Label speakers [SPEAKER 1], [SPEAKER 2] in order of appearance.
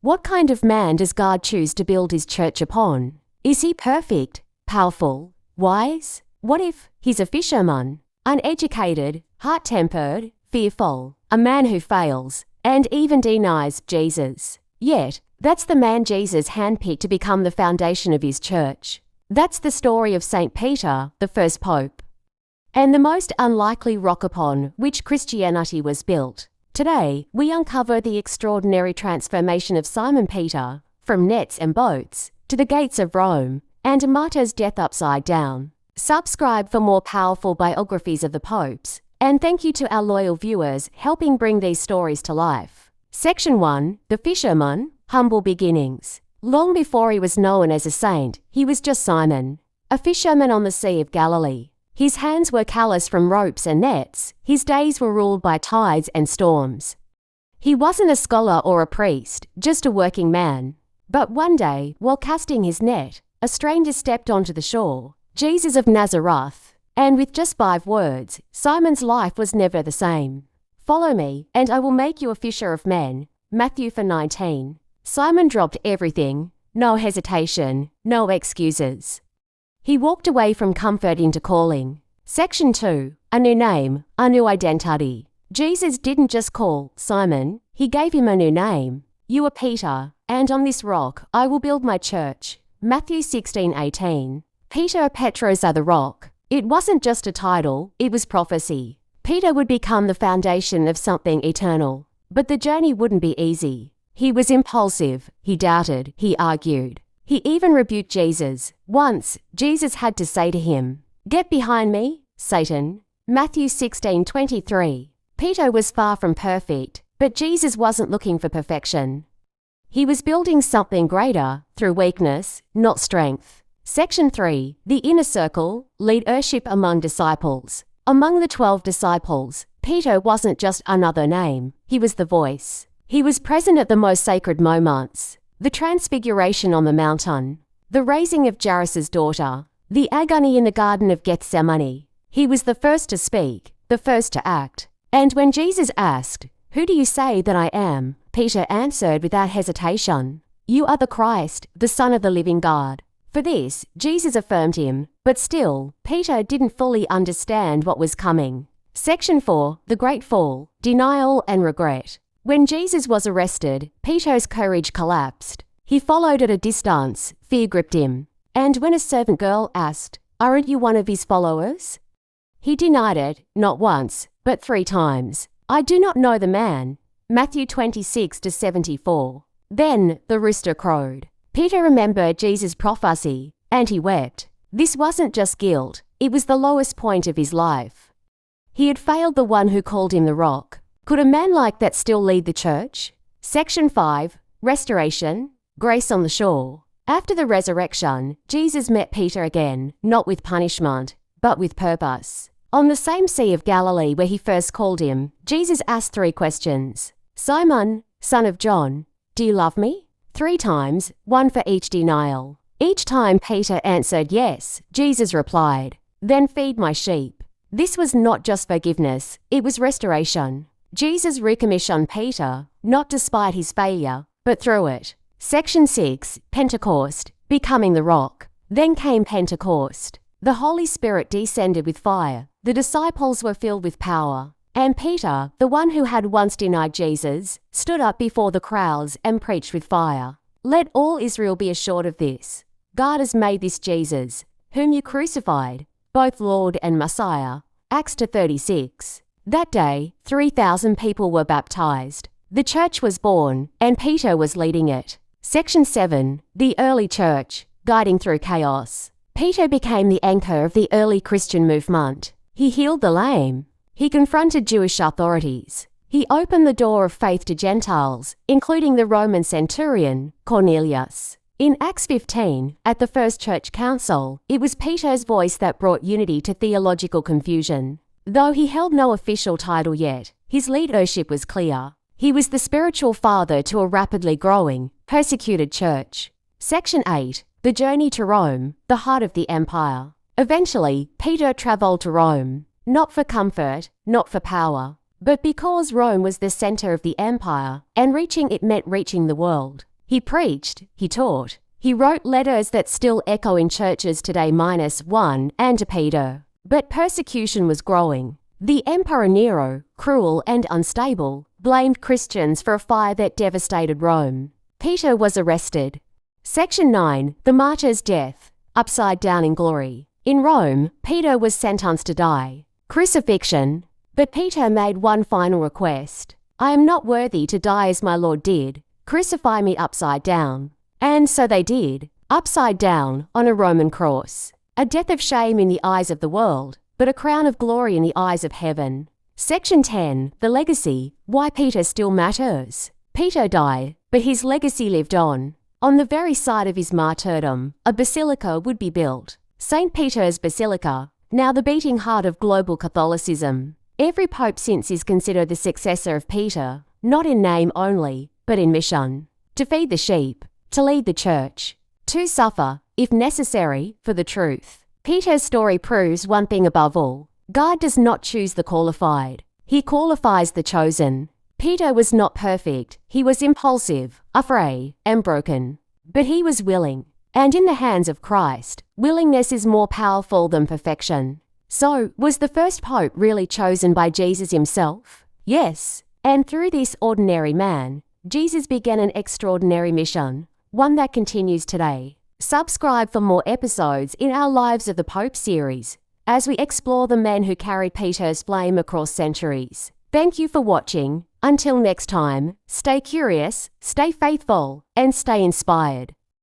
[SPEAKER 1] What kind of man does God choose to build his church upon? Is he perfect, powerful, wise? What if he's a fisherman, uneducated, hot-tempered, fearful, a man who fails, and even denies Jesus? Yet, that's the man Jesus handpicked to become the foundation of his church. That's the story of St. Peter, the first pope, and the most unlikely rock upon which Christianity was built. Today, we uncover the extraordinary transformation of Simon Peter, from nets and boats to the gates of Rome and a martyr's death upside down. Subscribe for more powerful biographies of the popes, and thank you to our loyal viewers helping bring these stories to life. Section 1. The Fisherman, Humble Beginnings. Long before he was known as a saint, he was just Simon, a fisherman on the Sea of Galilee. His hands were callous from ropes and nets. His days were ruled by tides and storms. He wasn't a scholar or a priest, just a working man. But one day, while casting his net, a stranger stepped onto the shore, Jesus of Nazareth, and with just 5 words, Simon's life was never the same. Follow me, and I will make you a fisher of men. Matthew 4:19. Simon dropped everything, no hesitation, no excuses. He walked away from comfort into calling. Section 2. A new name, a new identity. Jesus didn't just call Simon, he gave him a new name. You are Peter, and on this rock I will build my church. Matthew 16:18. Peter Petros are the rock. It wasn't just a title, it was prophecy. Peter would become the foundation of something eternal. But the journey wouldn't be easy. He was impulsive, he doubted, he argued. He even rebuked Jesus. Once, Jesus had to say to him, "Get behind me, Satan." Matthew 16:23. Peter was far from perfect, but Jesus wasn't looking for perfection. He was building something greater through weakness, not strength. Section 3. The Inner Circle, Leadership among Disciples. Among the 12 disciples, Peter wasn't just another name, he was the voice. He was present at the most sacred moments. The Transfiguration on the mountain, the raising of Jairus' daughter, the agony in the Garden of Gethsemane. He was the first to speak, the first to act. And when Jesus asked, "Who do you say that I am?" Peter answered without hesitation, "You are the Christ, the Son of the living God." For this, Jesus affirmed him, but still, Peter didn't fully understand what was coming. Section 4. The Great Fall, Denial and Regret. When Jesus was arrested, Peter's courage collapsed. He followed at a distance, fear gripped him. And when a servant girl asked, "Aren't you one of his followers?" he denied it, not once, but 3 times. "I do not know the man." Matthew 26-74. Then the rooster crowed. Peter remembered Jesus' prophecy, and he wept. This wasn't just guilt, it was the lowest point of his life. He had failed the one who called him the rock. Could a man like that still lead the church? Section 5. Restoration, Grace on the Shore. After the resurrection, Jesus met Peter again, not with punishment, but with purpose. On the same Sea of Galilee where he first called him, Jesus asked 3 questions. "Simon, son of John, do you love me?" 3 times, 1 for each denial. Each time Peter answered yes, Jesus replied, "Then feed my sheep." This was not just forgiveness, it was restoration. Jesus recommissioned Peter, not despite his failure, but through it. Section 6. Pentecost, Becoming the Rock. Then came Pentecost. The Holy Spirit descended with fire. The disciples were filled with power. And Peter, the one who had once denied Jesus, stood up before the crowds and preached with fire. Let all Israel be assured of this. God has made this Jesus, whom you crucified, both Lord and Messiah. Acts 2:36. That day, 3,000 people were baptized. The church was born, and Peter was leading it. Section 7. The Early Church, Guiding Through Chaos. Peter became the anchor of the early Christian movement. He healed the lame. He confronted Jewish authorities. He opened the door of faith to Gentiles, including the Roman centurion, Cornelius. In Acts 15, at the First Church Council, it was Peter's voice that brought unity to theological confusion. Though he held no official title yet, his leadership was clear. He was the spiritual father to a rapidly growing, persecuted church. Section 8. The Journey to Rome, the heart of the empire. Eventually, Peter traveled to Rome, not for comfort, not for power, but because Rome was the center of the empire, and reaching it meant reaching the world. He preached, he taught, he wrote letters that still echo in churches today -1 and Peter. But persecution was growing. The Emperor Nero, cruel and unstable, blamed Christians for a fire that devastated Rome. Peter was arrested. Section 9. The Martyr's Death. Upside down in glory. In Rome, Peter was sentenced to die. Crucifixion. But Peter made one final request. I am not worthy to die as my Lord did. Crucify me upside down. And so they did, upside down on a Roman cross. A death of shame in the eyes of the world, but a crown of glory in the eyes of heaven. Section 10. The Legacy. Why Peter still matters. Peter died, but his legacy lived on. On the very site of his martyrdom, a basilica would be built. St. Peter's Basilica, now the beating heart of global Catholicism. Every pope since is considered the successor of Peter, not in name only, but in mission. To feed the sheep, to lead the church, to suffer, if necessary, for the truth. Peter's story proves one thing above all. God does not choose the qualified. He qualifies the chosen. Peter was not perfect. He was impulsive, afraid, and broken. But he was willing. And in the hands of Christ, willingness is more powerful than perfection. So, was the first pope really chosen by Jesus himself? Yes. And through this ordinary man, Jesus began an extraordinary mission, one that continues today. Subscribe for more episodes in our Lives of the Pope series, as we explore the men who carried Peter's flame across centuries. Thank you for watching. Until next time, stay curious, stay faithful, and stay inspired.